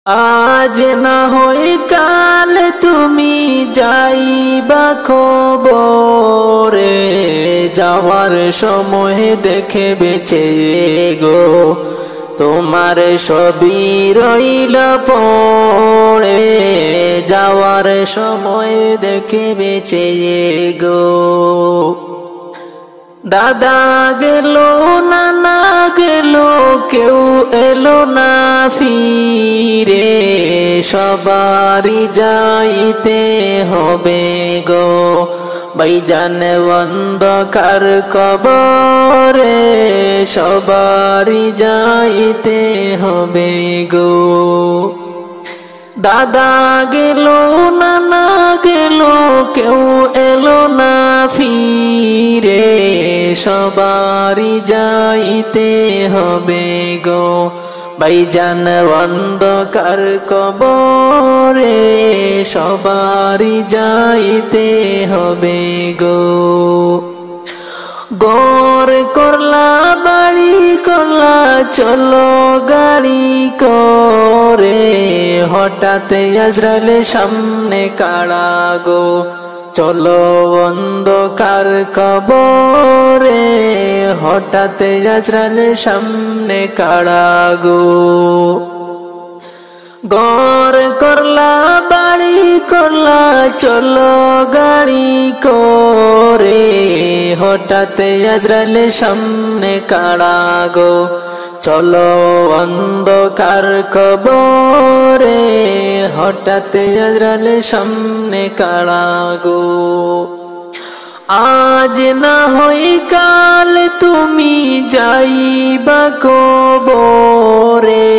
আজ না হই কাল তুমি যাইবা খবরে, যাওয়ার সময় দেখে বেঁচে গো তোমার সবই রইল পড়ে, যাওয়ার সময় দেখে বেঁচে গো। দাদা গেল নানা গেল কেউ এলো না ফিরে, সবারই যাইতে হবে গো ভাইজান অন্ধকার কবরে, সবারই যাইতে হবে গো। দাদা গেল নানা গেল কেউ এলো না ফিরে, সবারই যাইতে হবে গো ভাইজান অন্ধকার কবরে, সবারই যাইতে হবে গো। গর করলা বাড়ি করলা চলো গাড়ি করে, হঠাৎ আজরাইল সামনে কাড়া গো চলো অন্ধকার কবরে, হঠাৎ আজরাইল সামনে কাড়া গো। গর করলা বাড়ি করলা চলো গাড়ি করে, হঠাৎ আজরাইল সামনে কাড়া গো চলো অন্ধকার কবরে, হঠাৎ আজরাইল সামনে কাড়া গো। আজ না হই কাল তুমি যাইবা কবরে,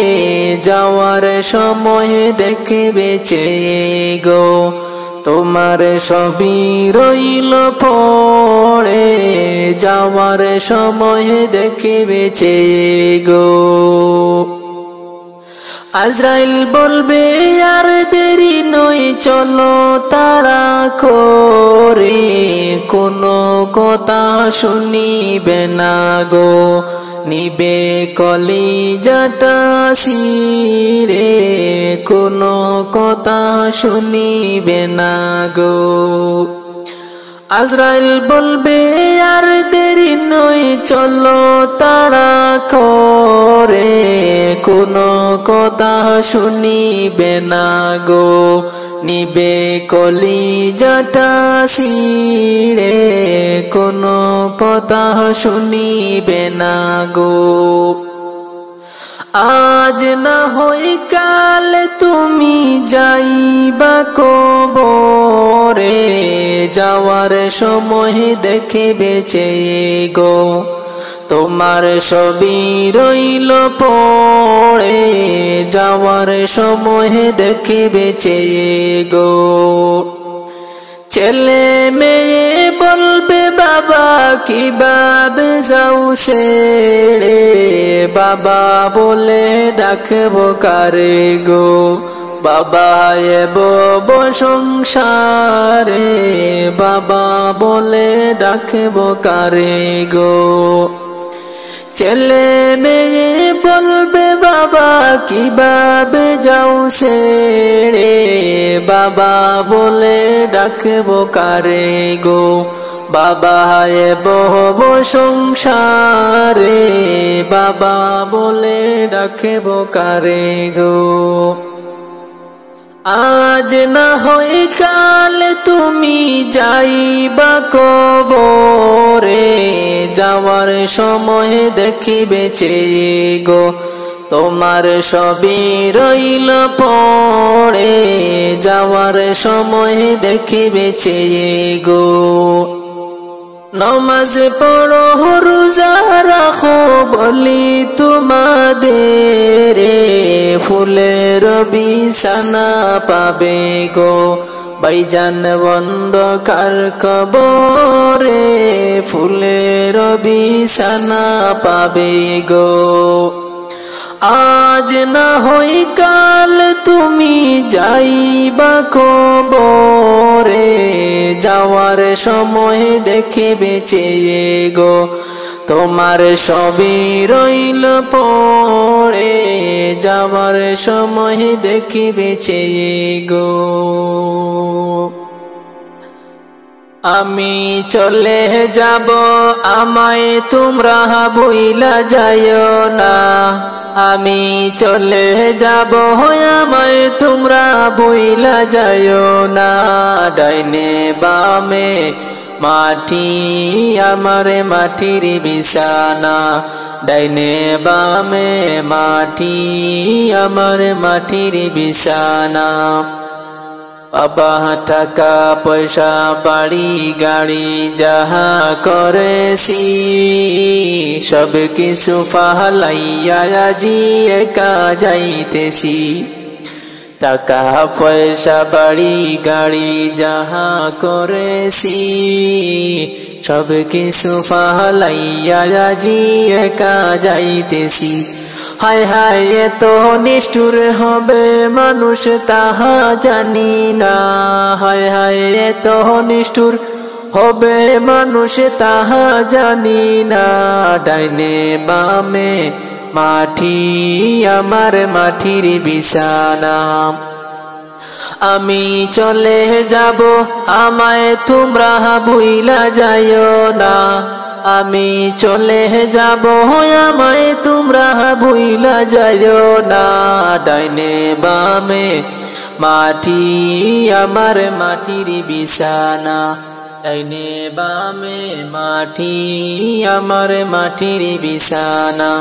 যাওয়ার সময় দেখে বেঁচে গো তোমার সবই রইল পড়ে, যাওয়ার সময় দেখে বেঁচে গো। আজরাইল বলবে আর দেরি নই চলো তাড়া করে, কোনো কথা শুনিবে না গো নিবে কলিজাটা ছিঁড়ে, কোনো কথা শুনিবে না গো। আজরাইল বলবে আর দেরি নই চলো তাড়া করে, কোনো কথা শুনিবে না গো নিবে কলিজাটা ছিঁড়ে, কোনো কথা শুনিবে না গো। আজ না হই কাল তুমি যাইবা কবরে, যাওয়ার সময় দেখে বেঁচে গো তোমার সবই রইল পড়ে, যাওয়ার সময় দেখে বেঁচে গো। ছেলে মেয়ে বলবে বাবা কিভাবে যাও ছেড়ে, বাবা বলে ডাকবো কারে গো বাবা এব সংসারে, বাবা বলে ডাকবো কারে গো। ছেলে মেয়ে বলবে বাবা কিভাবে যাও ছেড়ে, বাবা বলে ডাকবো কারে গো বাবা এব সংসারে, বাবা বলে ডাকবো কারে গো। আজ না হই কাল তুমি যাইবা কবরে, যাওয়ার সময় দেখি বেঁচে গো তোমার সবই রইল পড়ে, যাওয়ার সময় দেখি বেঁচে গো। নমাজ পড়ো রোজা রাখো বলি তোমাদের, ফুলের বিছানা পাবে গো ভাইজান অন্ধকার কবরে, ফুলের বিছানা পাবে গো। আজ না হই কাল তুমি যাইবা কবরে, যাওয়ার সময় দেখে বেঁচে গো তোমার সবই রইল পড়ে, যাওয়ার সময় দেখিবে চেয়ে গো। আমি চলে যাব, আমায় তোমরা ভুইলা যাইও না। আমি চলে যাব, আমায় তোমরা ভুইলা যাইও না। ডাইনে বামে মাটি, আমার মাটির বিছানা। ডাইনে বামে মাটি, আমার মাটির বিছানা। বাবা টাকা পয়সা বাড়ি গাড়ি যাহা করেছি, সব কিছু ফালাইয়া আজি একা যাইতেছি। টাকা পয়সা বাড়ি গাড়ি যাহা করেছি, সব কিছু ফালাইয়া আজি একা যাইতেছি। হায় হায় এত নিষ্ঠুর হবে মানুষ তাহা জানি না। হায় হায় এত নিষ্ঠুর হবে মানুষ তাহা জানি না। ডাইনে বামে মাটি, আমার মাটির বিছানা। আমি চলে যাব, আমায় তোমরা ভুইলা যাইও না। আমি চলে যাব, আমায় তোমরা ভুইলা যাইও না। ডাইনে বামে মাটি, আমার মাটির বিছানা। ডাইনে বামে মাটি, আমার মাটির বিছানা।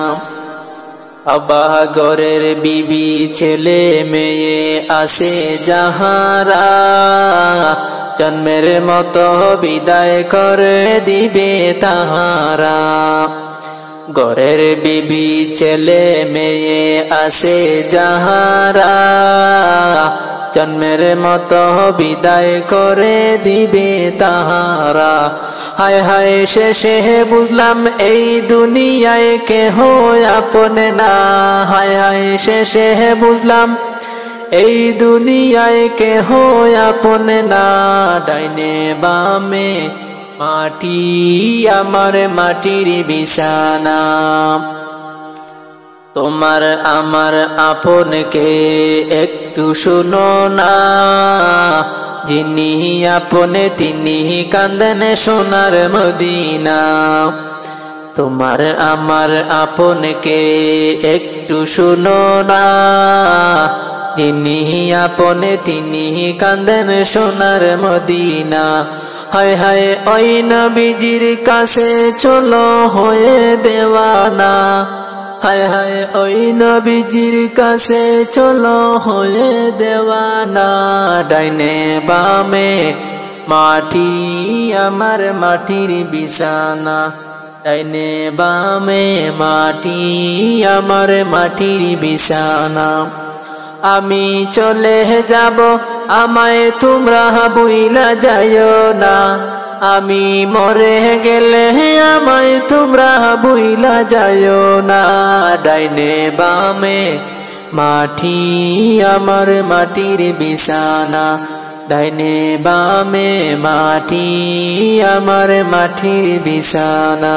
আবা ঘরের বিবি ছেলে মেয়ে আছে যাহারা, জন্মের মতো বিদায় করে দিবে তাহারা। ঘরের বিবি ছেলে মেয়ে আছে যাহারা, জন্মের মতো বিদায় করে দিবে তাহারা। হায় হায় শেষে বুঝলাম এই দুনিয়ায় কেহ আপন না। হায় হায় শেষে বুঝলাম এই দুনিয়ায় কেহ আপন না। ডাইনে বামে মাটি, আমার মাটির বিছানা। তোমার আমার আপনকে একটু শুনো না, যিনি আপনে তিনি কান্দেন সোনার মদিনা। তোমার আমার আপনকে একটু শুনো না, যিনি আপনে তিনি কান্দেন সোনার মদিনা। হায় হায় ওই নবীজির কাছে চলো হয়ে দেওয়ানা। হায় হায় ওই নবীজির কাছে চলো হয়ে দেওয়ানা। ডাইনে বামে মাটি, আমার মাটির বিছানা। ডাইনে বামে মাটি, আমার মাটির বিছানা। আমি চলে যাব, আমায় তোমরা ভুইলা যাইও না। আমি মরে গেলে আমায় তোমরা ভুইলা যাইও না। ডাইনে বামে মাটি, আমার মাটির বিছানা। ডাইনে বামে মাটি, আমার মাটির বিছানা।